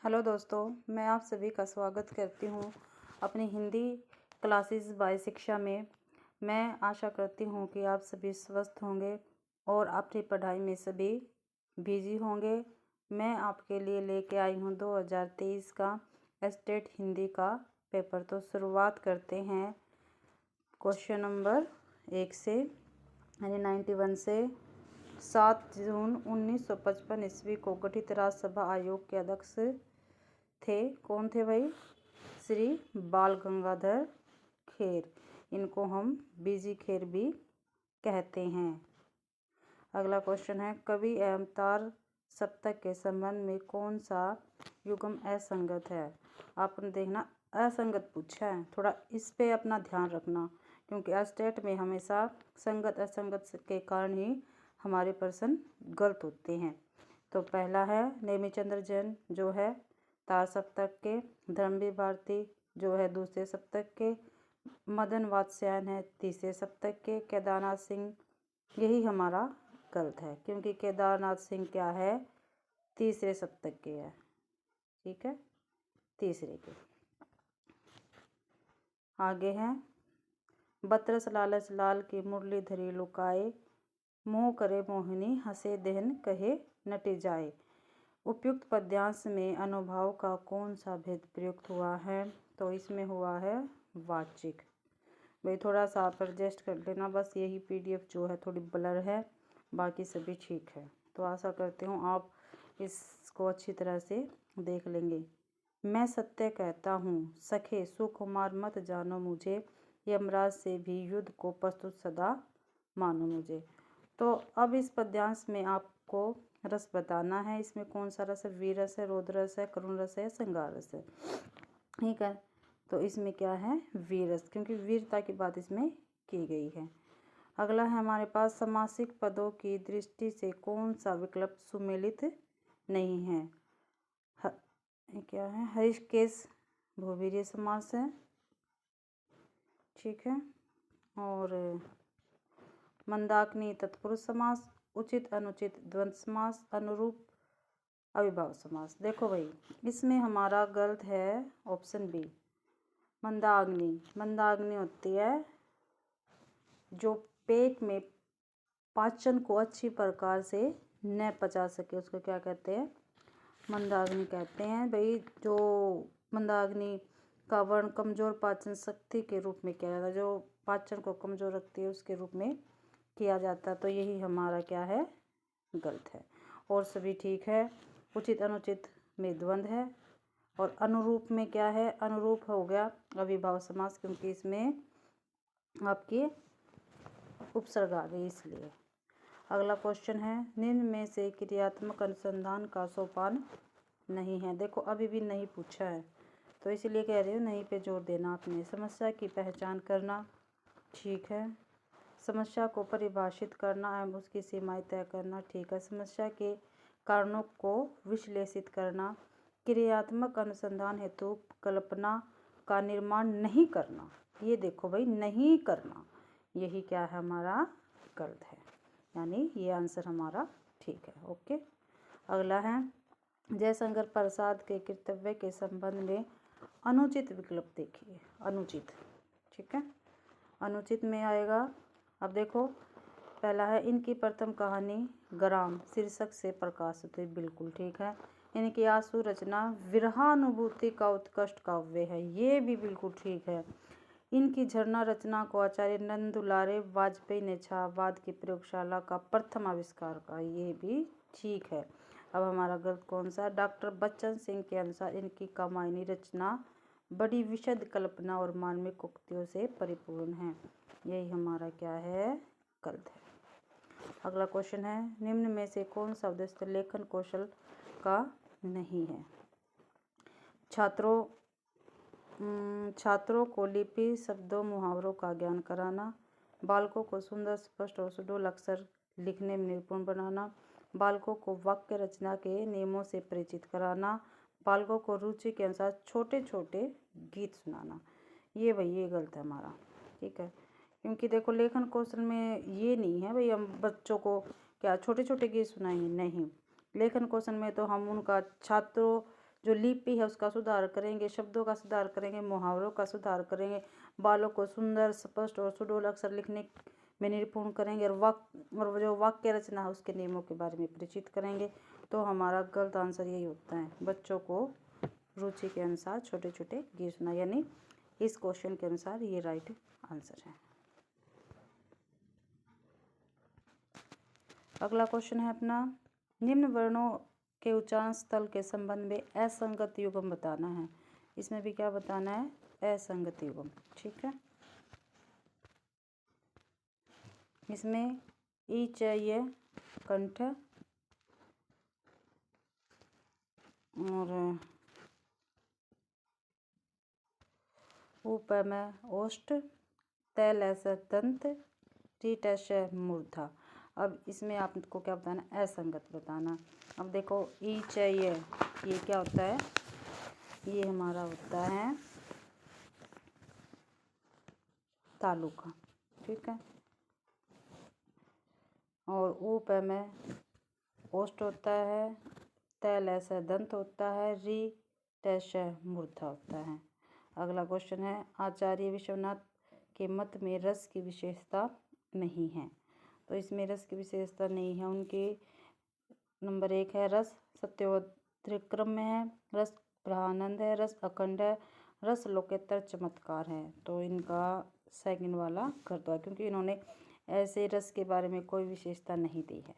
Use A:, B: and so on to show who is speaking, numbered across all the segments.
A: Hello दोस्तों, मैं आप सभी का स्वागत करती हूँ अपनी हिंदी क्लासेस बाय शिक्षा में। मैं आशा करती हूँ कि आप सभी स्वस्थ होंगे और अपनी पढ़ाई में सभी बिजी होंगे। मैं आपके लिए लेके आई हूँ 2023 का स्टेट हिंदी का पेपर। तो शुरुआत करते हैं क्वेश्चन नंबर 1 से, यानी 91 से। 7 जून 1955 ईस्वी को गठित राज्यसभा आयोग के अध्यक्ष थे। कौन थे भाई? श्री बाल गंगाधर खेर। इनको हम बीजी खेर भी कहते हैं। अगला क्वेश्चन है, कवि एवं तार सप्तक के संबंध में कौन सा युग्म असंगत है? आपने देखना असंगत पूछा है, थोड़ा इस पे अपना ध्यान रखना, क्योंकि स्टेट में हमेशा संगत असंगत के कारण ही हमारे प्रश्न गलत होते हैं। तो पहला है नेमिचंद्र जैन जो है तार सप्तक के, धर्मवीर भारती जो है दूसरे सप्तक के, मदन वात्स्यायन है तीसरे सप्तक के, केदारनाथ सिंह यही हमारा गलत है, क्योंकि केदारनाथ सिंह क्या है? तीसरे सप्तक के है। ठीक है, तीसरे के। आगे हैं, बतरस लालच लाल की मुरली धरी लुकाए, मोह करे मोहिनी हंसे देहन कहे नटे जाए। उपयुक्त पद्यांश में अनुभाव का कौन सा भेद प्रयुक्त हुआ है? तो इसमें हुआ है वाचिक। भाई थोड़ा सा आप एडजस्ट कर लेना, बस यही पीडीएफ जो है थोड़ी ब्लर है, बाकी सभी ठीक है। तो आशा करती हूँ आप इसको अच्छी तरह से देख लेंगे। मैं सत्य कहता हूँ सखे सुकुमार मत जानो मुझे, यमराज से भी युद्ध को प्रस्तुत सदा मानो मुझे। तो अब इस पद्यांश में आपको रस बताना है। इसमें कौन सा रस है? वीर रस है, रौद्र रस है, करुण रस है, श्रृंगार रस है। ठीक है, तो इसमें क्या है? वीर रस, क्योंकि वीरता की बात इसमें की गई है। अगला है हमारे पास, समासिक पदों की दृष्टि से कौन सा विकल्प सुमेलित नहीं है? ये क्या है? हरिकेश भूवीरीय समास है। ठीक है, और मंदाकिनी तत्पुरुष समास, उचित अनुचित द्वंद्व समास, अनुरूप अविभाव समास। देखो भाई, इसमें हमारा गलत है ऑप्शन बी, मंदाग्नि। मंदाग्नि होती है जो पेट में पाचन को अच्छी प्रकार से न पचा सके, उसको क्या कहते हैं? मंदाग्नि कहते हैं। भाई जो मंदाग्नि का वर्ण कमजोर पाचन शक्ति के रूप में किया जाता है, जो पाचन को कमजोर रखती है उसके रूप में किया जाता है। तो यही हमारा क्या है? गलत है। और सभी ठीक है। उचित अनुचित में द्वंद्व है, और अनुरूप में क्या है? अनुरूप हो गया अविभाव समास, क्योंकि इसमें आपकी उपसर्ग आ गई इसलिए। अगला क्वेश्चन है, निम्न में से क्रियात्मक अनुसंधान का सोपान नहीं है। देखो अभी भी नहीं पूछा है, तो इसलिए कह रही हूँ नहीं पे जोर देना आपने। समस्या की पहचान करना, ठीक है। समस्या को परिभाषित करना एवं उसकी सीमाएं तय करना, ठीक है। समस्या के कारणों को विश्लेषित करना, क्रियात्मक अनुसंधान हेतु कल्पना का निर्माण नहीं करना। ये देखो भाई, नहीं करना, यही क्या है? हमारा गलत है, यानी ये आंसर हमारा ठीक है। ओके। अगला है, जयशंकर प्रसाद के कर्तव्य के संबंध में अनुचित विकल्प देखिए। अनुचित, ठीक है, अनुचित में आएगा। अब देखो, पहला है, इनकी प्रथम कहानी ग्राम शीर्षक से प्रकाशित हुई। बिल्कुल ठीक है। इनकी आंसू रचना विरहानुभूति का उत्कृष्ट काव्य है। ये भी बिल्कुल ठीक है। इनकी झरना रचना को आचार्य नंदुलारे वाजपेयी ने छायावाद की प्रयोगशाला का प्रथम आविष्कार का। ये भी ठीक है। अब हमारा गलत कौन सा? डॉक्टर बच्चन सिंह के अनुसार इनकी कामायनी रचना बड़ी विशद कल्पना और मार्मिक उक्तियों से परिपूर्ण है। यही हमारा क्या है? गलत है। अगला क्वेश्चन है, निम्न में से कौन सा उद्देश्य लेखन कौशल का नहीं है? छात्रों को लिपि शब्दों मुहावरों का ज्ञान कराना, बालकों को सुंदर स्पष्ट और सुडौल अक्षर लिखने में निपुण बनाना, बालकों को वाक्य रचना के नियमों से परिचित कराना, बालकों को रुचि के अनुसार छोटे छोटे गीत सुनाना। ये भाई ये गलत है हमारा, ठीक है। क्योंकि देखो लेखन कौशल में ये नहीं है भाई हम बच्चों को क्या छोटे छोटे गीत सुनाएंगे, नहीं। लेखन कौशल में तो हम उनका छात्रों जो लिपि है उसका सुधार करेंगे, शब्दों का सुधार करेंगे, मुहावरों का सुधार करेंगे, बालों को सुंदर, स्पष्ट और सुडौल अक्षर लिखने में निपुण करेंगे, और जो वाक्य रचना है उसके नियमों के बारे में परिचित करेंगे। तो हमारा गलत आंसर यही होता है, बच्चों को रुचि के अनुसार छोटे छोटे गीत सुना, यानी इस क्वेश्चन के अनुसार ये राइट आंसर है। अगला क्वेश्चन है अपना, निम्न वर्णों के उच्चारण स्थल के संबंध में असंगत युग्म बताना है। इसमें भी क्या बताना है, असंगत युग्म। ठीक है, इसमें ई चाहिए कंठ और ऊप में ओष्ठ, तैल ऐसा दंत, टीट ऐसा मूर्धा। अब इसमें आपको क्या बताना, असंगत बताना। अब देखो ई चाहिए, ये क्या होता है, ये हमारा होता है तालु का। ठीक है, और ऊप में ओष्ठ होता है, तैल ऐसा दंत होता है, री टैश मूर्धा होता है। अगला क्वेश्चन है, आचार्य विश्वनाथ के मत में रस की विशेषता नहीं है। तो इसमें रस की विशेषता नहीं है उनके। नंबर 1 है रस सत्योदय क्रम में है, रस ब्रहानंद है, रस अखंड है, रस लोकोत्तर चमत्कार है। तो इनका सेकंड वाला कर दो, क्योंकि इन्होंने ऐसे रस के बारे में कोई विशेषता नहीं दी है।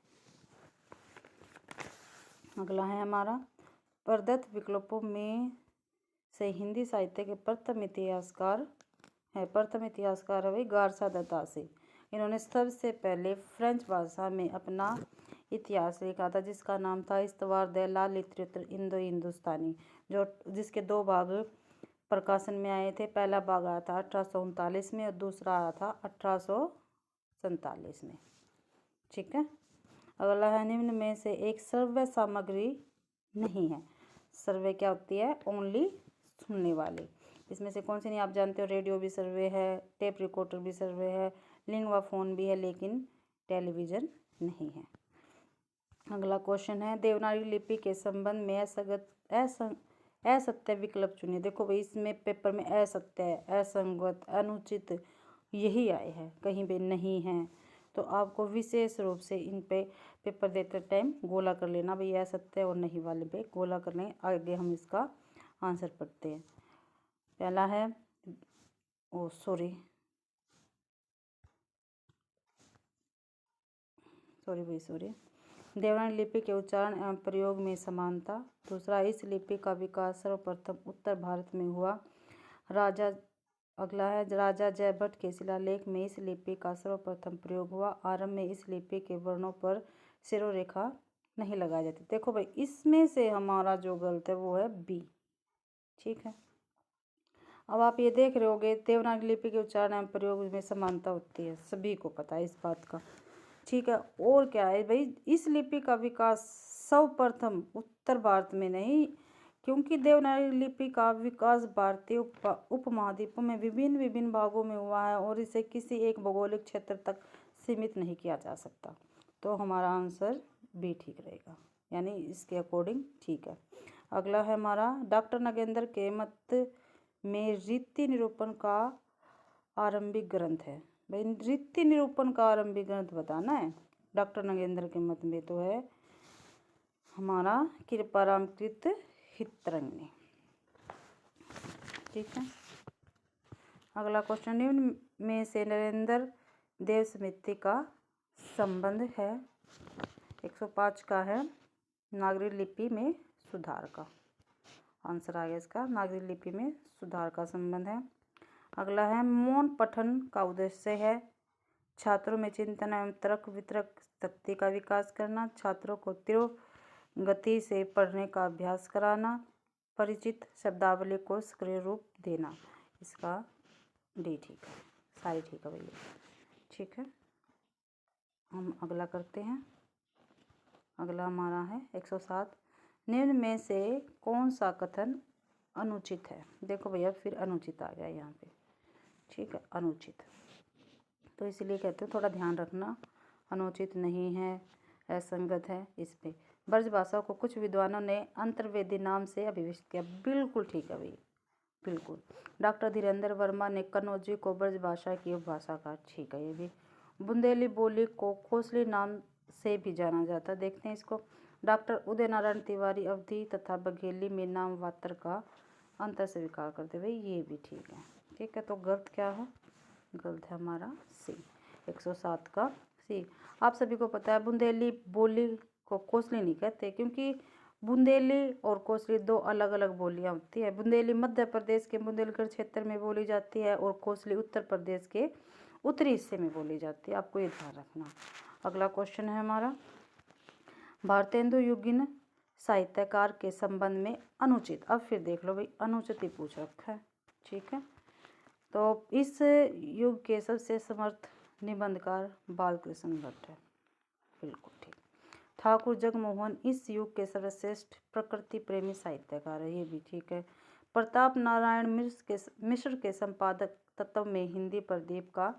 A: अगला है हमारा, प्रदत्त विकल्पों में से हिंदी साहित्य के प्रथम इतिहासकार है भाई गारसा दत्तासी। इन्होंने सबसे पहले फ्रेंच भाषा में अपना इतिहास लिखा था, जिसका नाम था इस्तवार दे ला लिटरेचर इंडो हिंदुस्तानी, जिसके 2 भाग प्रकाशन में आए थे। पहला भाग आया था 1839 में और दूसरा आया था 1847 में। ठीक है, अगला है, निम्न में से एक श्रव्य सामग्री नहीं है। सर्वे क्या होती है, ओनली सुनने वाले। इसमें से कौन सी नहीं आप जानते हो, रेडियो भी सर्वे है, टेप रिकॉर्डर भी सर्वे है, लिंगवा फोन भी है, लेकिन टेलीविज़न नहीं है। अगला क्वेश्चन है, देवनागरी लिपि के संबंध में असत्य विकल्प चुनिए। देखो भाई, इसमें पेपर में असत्य, असंगत, अनुचित यही आए हैं, कहीं पे नहीं है। तो आपको विशेष रूप से इन पे पेपर देते टाइम गोला कर लेना भाई, असत्य और नहीं वाले पे गोला कर लें। आगे हम इसका आंसर पढ़ते हैं। पहला है सॉरी देवनागरी लिपि के उच्चारण एवं प्रयोग में समानता। दूसरा, इस लिपि का विकास सर्वप्रथम उत्तर भारत में हुआ। अगला है, राजा जयभट्ट के शिलालेख में इस लिपि का सर्वप्रथम प्रयोग हुआ। आरंभ में इस लिपि के वर्णों पर शिरोरेखा नहीं लगाई जाती। देखो भाई, इसमें से हमारा जो गलत है वो है बी। ठीक है, अब आप ये देख रहे होगे, देवनागरी लिपि के उच्चारण एवं प्रयोग में समानता होती है, सभी को पता है इस बात का। ठीक है, और क्या है भाई, इस लिपि का विकास सर्वप्रथम उत्तर भारत में नहीं, क्योंकि देवनागरी लिपि का विकास भारतीय उपमहाद्वीप में विभिन्न भागों में हुआ है और इसे किसी एक भौगोलिक क्षेत्र तक सीमित नहीं किया जा सकता। तो हमारा आंसर बी ठीक रहेगा, यानी इसके अकॉर्डिंग ठीक है। अगला है हमारा, डॉक्टर नगेंद्र के मत में रीति निरूपण का आरंभिक ग्रंथ है। भाई, रीति निरूपण का आरंभिक ग्रंथ बताना है डॉक्टर नगेंद्र के मत में, तो है हमारा कृपाराम कृत हितरंगिणी। ठीक है, अगला क्वेश्चन, निम्न में से नरेंद्र देव समिति का संबंध है। 105 का है, नागरी लिपि में सुधार का आंसर आ गया इसका, नागरी लिपि में सुधार का संबंध है। अगला है, मौन पठन का उद्देश्य है छात्रों में चिंतन एवं तर्क वितर्क शक्ति का विकास करना, छात्रों को तीव्र गति से पढ़ने का अभ्यास कराना, परिचित शब्दावली को सक्रिय रूप देना। इसका डी ठीक है, सारी ठीक है भैया। ठीक है, हम अगला करते हैं। अगला हमारा है 107, निम्न में से कौन सा कथन अनुचित है। देखो भैया, फिर अनुचित आ गया यहाँ पे। ठीक है, अनुचित, तो इसलिए कहते हैं थोड़ा ध्यान रखना, अनुचित नहीं है, असंगत है। इस पे ब्रजभाषा को कुछ विद्वानों ने अंतर्वेदी नाम से अभिविष्ट किया। बिल्कुल ठीक है भाई, बिल्कुल। डॉक्टर धीरेन्द्र वर्मा ने कन्नौजी को ब्रजभाषा की उपभाषा कहा। ठीक है ये भी। बुंदेली बोली को कोसली नाम से भी जाना जाता है। देखते हैं इसको। डॉक्टर उदय नारायण तिवारी अवधी तथा बघेली में नाम वात्र का अंतर स्वीकार करते। भाई ये भी ठीक है। ठीक है, तो गलत क्या है? गलत है हमारा सी, 107 का सी। आप सभी को पता है बुंदेली बोली को कोसली नहीं कहते, क्योंकि बुंदेली और कोसली दो अलग अलग बोलियां होती है। बुंदेली मध्य प्रदेश के बुंदेलखंड क्षेत्र में बोली जाती है और कोसली उत्तर प्रदेश के उत्तरी हिस्से में बोली जाती है। आपको ये ध्यान रखना। अगला क्वेश्चन है हमारा, भारतेंदु युगिन साहित्यकार के संबंध में अनुचित। अब फिर देख लो भाई, अनुचित ही पूछ रखा है। ठीक है, तो इस युग के सबसे समर्थ निबंधकार बालकृष्ण भट्ट है। बिल्कुल ठीक। ठाकुर जगमोहन इस युग के सर्वश्रेष्ठ प्रकृति प्रेमी साहित्यकार है। ये भी ठीक है। प्रताप नारायण मिश्र के संपादक तत्व में हिंदी प्रदीप का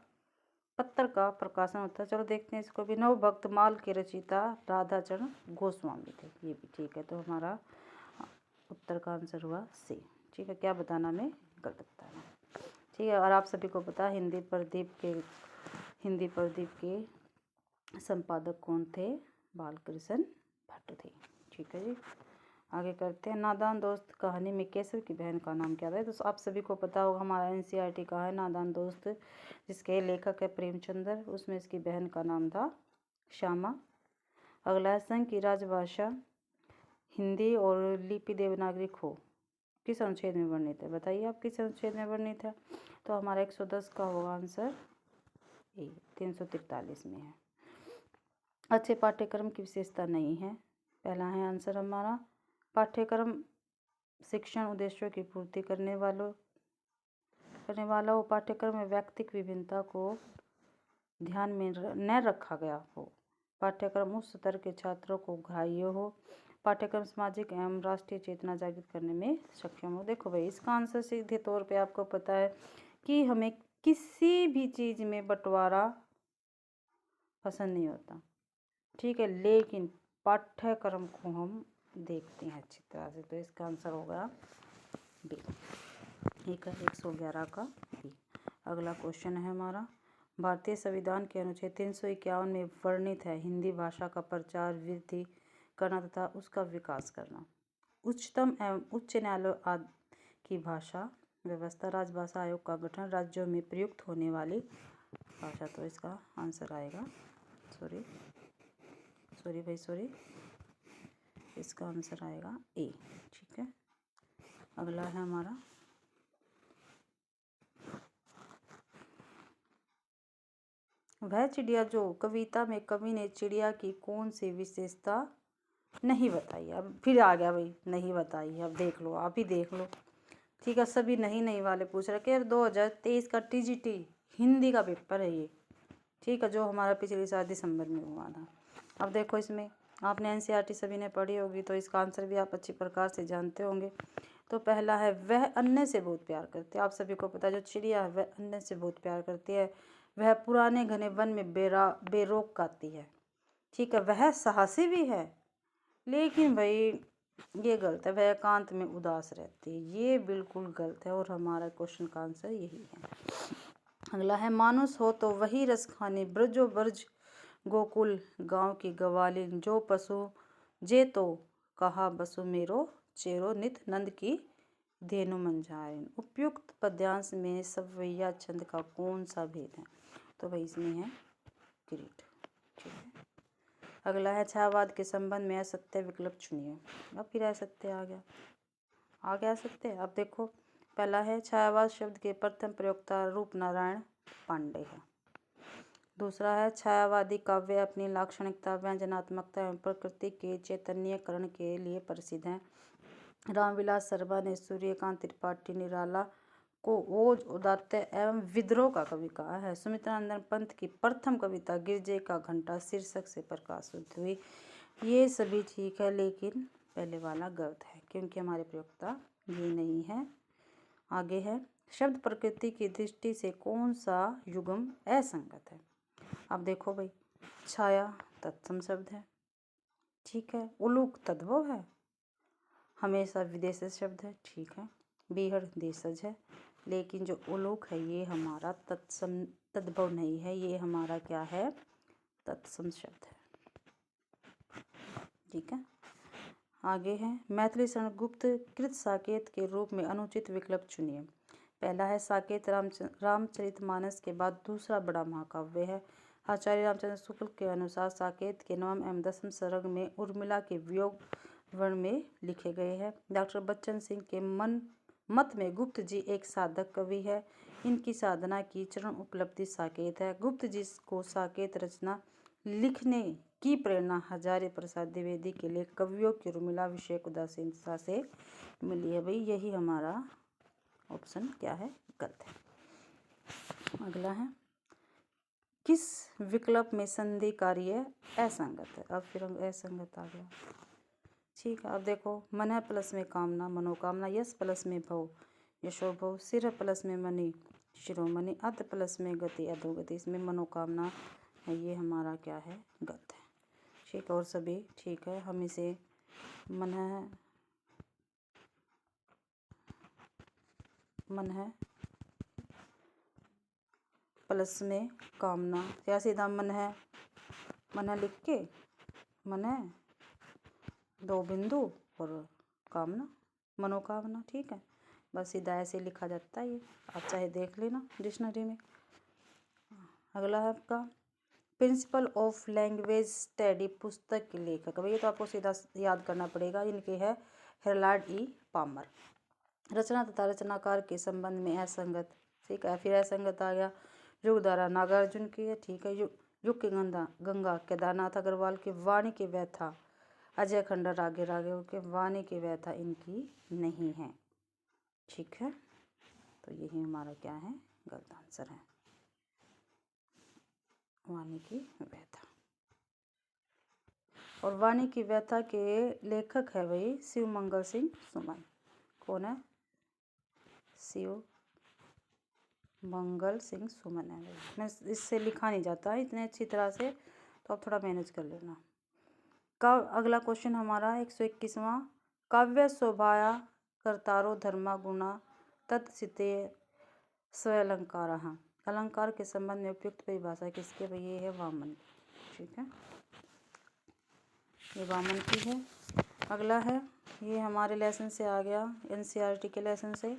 A: पत्र का प्रकाशन होता है। चलो देखते हैं इसको भी। नवभक्त माल के रचयिता राधाचरण गोस्वामी थे। ये भी ठीक है। तो हमारा उत्तर का आंसर हुआ सी। ठीक है, क्या बताना हमें? गलत बताना। ठीक है, और आप सभी को पता है हिंदी प्रदीप के संपादक कौन थे? बालकृष्ण भट्ट थे। ठीक है जी, आगे करते हैं। नादान दोस्त कहानी में केशव की बहन का नाम क्या था? तो आप सभी को पता होगा, हमारा NCERT का है नादान दोस्त, जिसके लेखक है प्रेमचंद्र। उसमें इसकी बहन का नाम था श्यामा। अगला है, संघ की राजभाषा हिंदी और लिपि देवनागरिक हो किस अनुच्छेद में वर्णित है? बताइए आप, किस अनुच्छेद में वर्णित है? तो हमारा 110 का होगा आंसर ए, 343 में है। अच्छे पाठ्यक्रम की विशेषता नहीं है। पहला है आंसर हमारा, पाठ्यक्रम शिक्षण उद्देश्यों की पूर्ति करने वाला हो। पाठ्यक्रम में व्यक्तिक विभिन्नता को ध्यान में न रखा गया हो। पाठ्यक्रम उस स्तर के छात्रों को ग्राह्य हो। पाठ्यक्रम सामाजिक एवं राष्ट्रीय चेतना जागृत करने में सक्षम हो। देखो भाई, इसका आंसर सीधे तौर पे आपको पता है कि हमें किसी भी चीज़ में बंटवारा पसंद नहीं होता। ठीक है, लेकिन पाठ्यक्रम को हम देखते हैं अच्छी तरह से। तो इसका आंसर होगा बी। ठीक है, 111 का बी। अगला क्वेश्चन है हमारा, भारतीय संविधान के अनुच्छेद 351 में वर्णित है हिंदी भाषा का प्रचार वृद्धि करना तथा उसका विकास करना। उच्चतम एवं उच्च न्यायालय आदि की भाषा व्यवस्था, राजभाषा आयोग का गठन, राज्यों में प्रयुक्त होने वाली भाषा। तो इसका आंसर आएगा सॉरी, इसका आंसर आएगा ए। ठीक है, अगला है हमारा, वह चिड़िया जो कविता में कवि ने चिड़िया की कौन सी विशेषता नहीं बताई। अब फिर आ गया भाई, नहीं बताई। अब देख लो, आप ही देख लो। ठीक है, सभी नहीं वाले पूछ रहे। 2023 का TGT हिंदी का पेपर है ये। ठीक है, जो हमारा पिछले साल दिसंबर में हुआ था। अब देखो, इसमें आपने NCERT सभी ने पढ़ी होगी, तो इसका आंसर भी आप अच्छी प्रकार से जानते होंगे। तो पहला है, वह अन्य से बहुत प्यार करती है। आप सभी को पता है जो चिड़िया है वह अन्य से बहुत प्यार करती है। वह पुराने घने वन में बेरोक गाती है। ठीक है, वह साहसी भी है, लेकिन भाई ये गलत है, वह एकांत में उदास रहती है। ये बिल्कुल गलत है और हमारा क्वेश्चन का आंसर यही है। अगला है, मानुष हो तो वही रस खानी, ब्रजो ब्रज गोकुल गांव की गवालिन, जो पशु जे तो कहा बसु मेरो, चेरो नित नंद की धेनु मंझारिन। उपयुक्त पद्यांश में सवैया छंद का कौन सा भेद है? तो भाई इसमें है किरीट। ठीक है, अगला है, छायावाद के संबंध में असत्य विकल्प चुनिए। अब फिर असत्य आ गया असत्य। अब देखो, पहला है, छायावाद शब्द के प्रथम प्रयोक्ता रूपनारायण पांडे है। दूसरा है, छायावादी काव्य अपनी लाक्षणिकता, व्यंजनात्मकता एवं प्रकृति के चैतन्यकरण के लिए प्रसिद्ध हैं। रामविलास शर्मा ने सूर्यकांत त्रिपाठी निराला को ओज, उदात्त एवं विद्रोह का कवि कहा है। सुमित्रानंद पंत की प्रथम कविता गिरजे का घंटा शीर्षक से प्रकाशित हुई। ये सभी ठीक है, लेकिन पहले वाला गलत है, क्योंकि हमारे प्रयोक्ता ये नहीं है। आगे है, शब्द प्रकृति की दृष्टि से कौन सा युग्म असंगत है? अब देखो भाई, छाया तत्सम शब्द है। ठीक है। उलूक तद्भव है, हमेशा विदेशज शब्द है, ठीक है। बीहड़ देशज है, लेकिन जो उलूक है ये हमारा तद्भव नहीं है, ये हमारा क्या है, तत्सम शब्द है, ठीक है। आगे है मैथिली शरण गुप्त कृत साकेत के रूप में अनुचित विकल्प चुनिए। पहला है साकेत रामचरितमानस के बाद दूसरा बड़ा महाकाव्य है। आचार्य रामचंद्र शुक्ल के अनुसार साकेत के 9वें एवं 10वें सर्ग में उर्मिला के वियोग वर्ण में लिखे गए हैं। डॉक्टर बच्चन सिंह के मत में गुप्त जी एक साधक कवि है। इनकी साधना की चरण उपलब्धि साकेत है। गुप्त जी को साकेत रचना लिखने की प्रेरणा हजारी प्रसाद द्विवेदी के लिए कवियों की उर्मिला विषयक उदासीनता से मिली है। भाई यही हमारा ऑप्शन क्या है, गलत है। अगला है किस विकल्प में संधि कार्य असंगत है। अब फिर असंगत आ गया, ठीक है। अब देखो मन प्लस में कामना मनोकामना, यश प्लस में भव यशोभव, सिर प्लस में मणि शिरोमणि, अध प्लस में गति अधोगति, इसमें मनोकामना है, ये हमारा क्या है, गलत है, ठीक है। और सभी ठीक है। हम इसे मन है प्लस में कामना, क्या सीधा मन है लिख के मन है 2 बिंदु और कामना मनोकामना, ठीक है। बस सीधा ऐसे लिखा जाता है, ये आप चाहे देख लेना डिक्शनरी में। अगला है आपका प्रिंसिपल ऑफ लैंग्वेज स्टडी पुस्तक के लेखक, भैया तो आपको सीधा याद करना पड़ेगा, इनके है हेरलार्ड ई पामर। रचना तथा रचनाकार के संबंध में असंगत, ठीक है। फिर असंगत आ गया युग धारा नागार्जुन की है, ठीक है। युग की गंगा केदारनाथ अग्रवाल की, वाणी की व्यथा अजय खंडर रागे के, वाणी की व्यथा इनकी नहीं है, ठीक है। तो यही हमारा क्या है, गलत आंसर है, वाणी की व्यथा। और वाणी की व्यथा के लेखक है भाई शिव मंगल सिंह सुमन। कौन है, शिव मंगल सिंह सुमन है भाई। मैं इससे लिखा नहीं जाता है इतने अच्छी तरह से, तो आप थोड़ा मैनेज कर लेना। अगला क्वेश्चन हमारा 121वां, काव्य शोभाया कर्तारो धर्मा गुणा तत्सिते स्वयंलंकार। अलंकार के संबंध में उपयुक्त परिभाषा किसके, भाई ये है वामन, ठीक है, ये वामन की है। अगला है, ये हमारे लेसन से आ गया, एनसीईआरटी के लेसन से।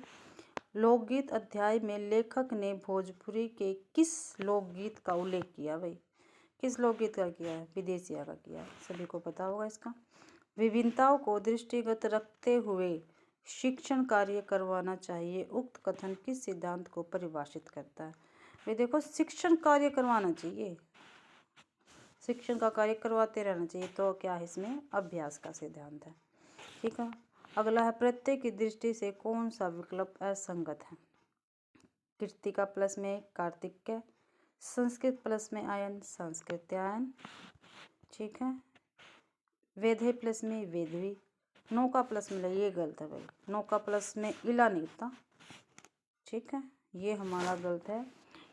A: लोकगीत अध्याय में लेखक ने भोजपुरी के किस लोकगीत का उल्लेख किया, भाई किस लोकगीत का किया है, विदेशिया का किया है, सभी को पता होगा इसका। विभिन्नताओं को दृष्टिगत रखते हुए शिक्षण कार्य करवाना चाहिए, उक्त कथन किस सिद्धांत को परिभाषित करता है। भाई देखो शिक्षण कार्य करवाना चाहिए, शिक्षण का कार्य करवाते रहना चाहिए, तो क्या है इसमें अभ्यास का सिद्धांत है, ठीक है। अगला है प्रत्येक की दृष्टि से कौन सा विकल्प असंगत है। कृतिका प्लस में कार्तिक, संस्कृत प्लस में आयन संस्कृत्यायन, ठीक है। वेधे प्लस में वेधवी, नौका प्लस में, ये गलत है भाई, नौका प्लस में इला नहीं था, ठीक है, ये हमारा गलत है।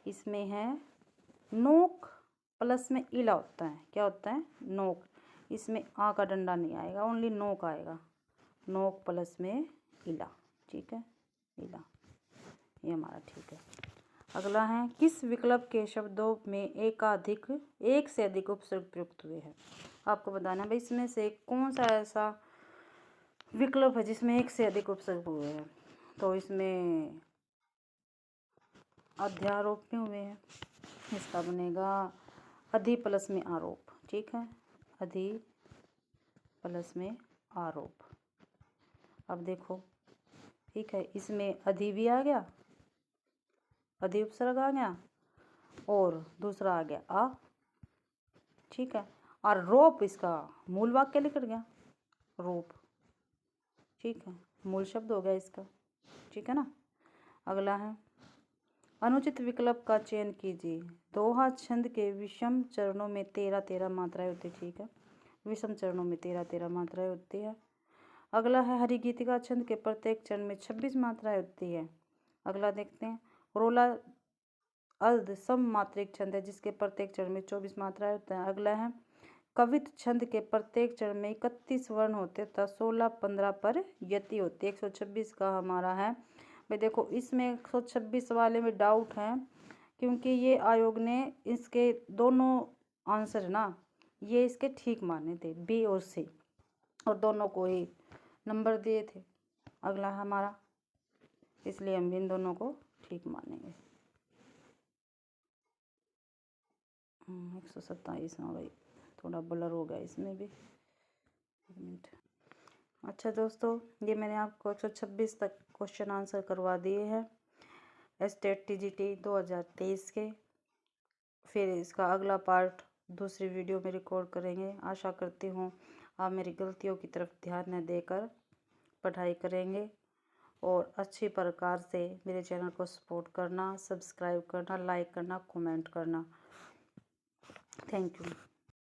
A: इसमें है नोक प्लस में इला होता है, क्या होता है, नोक, इसमें आ का डंडा नहीं आएगा, ओनली नोक आएगा, नोक प्लस में इला, ठीक है, इला, ये हमारा ठीक है। अगला है किस विकल्प के शब्दों में एक से अधिक उपसर्ग प्रयुक्त हुए हैं। आपको बताना भाई इसमें से कौन सा ऐसा विकल्प है जिसमें एक से अधिक उपसर्ग हुए हैं। तो इसमें अध्यारोप में हुए हैं, इसका बनेगा अधि प्लस में आरोप, ठीक है, अधि प्लस में आरोप। अब देखो ठीक है, इसमें अधि भी आ गया, अधि उपसर्ग आ गया, और दूसरा आ गया आ, ठीक है, और रोप इसका मूल वाक्य निकल गया, रोप, ठीक है, मूल शब्द हो गया इसका, ठीक है ना। अगला है अनुचित विकल्प का चयन कीजिए। दोहा छंद के विषम चरणों में 13 मात्राएं होती, ठीक है, विषम चरणों में 13 मात्राएं होती है। अगला है हरिगीतिका छंद के प्रत्येक चरण में 26 मात्राएं होती है। अगला देखते हैं रोला अर्ध सम मात्रिक छंद है जिसके प्रत्येक चरण में 24 मात्राएं होते हैं। अगला है कवित छंद के प्रत्येक चरण में 31 वर्ण होते तथा 16-15 पर यति होती। 126 का हमारा है भाई। देखो इसमें 126 वाले में डाउट है, क्योंकि ये आयोग ने इसके दोनों आंसर ना ये इसके ठीक माने थे, बी और सी, और दोनों को ही नंबर दिए थे। अगला हमारा, इसलिए हम इन दोनों को ठीक मानेंगे। 127 में भाई थोड़ा ब्लर हो गया इसमें भी, एक मिनट। अच्छा दोस्तों, ये मैंने आपको 126 तक क्वेश्चन आंसर करवा दिए हैं स्टेट TGT 2023 के। फिर इसका अगला पार्ट दूसरी वीडियो में रिकॉर्ड करेंगे। आशा करती हूँ आप मेरी गलतियों की तरफ ध्यान न देकर पढ़ाई करेंगे और अच्छी प्रकार से मेरे चैनल को सपोर्ट करना, सब्सक्राइब करना, लाइक करना, कमेंट करना। Thank you.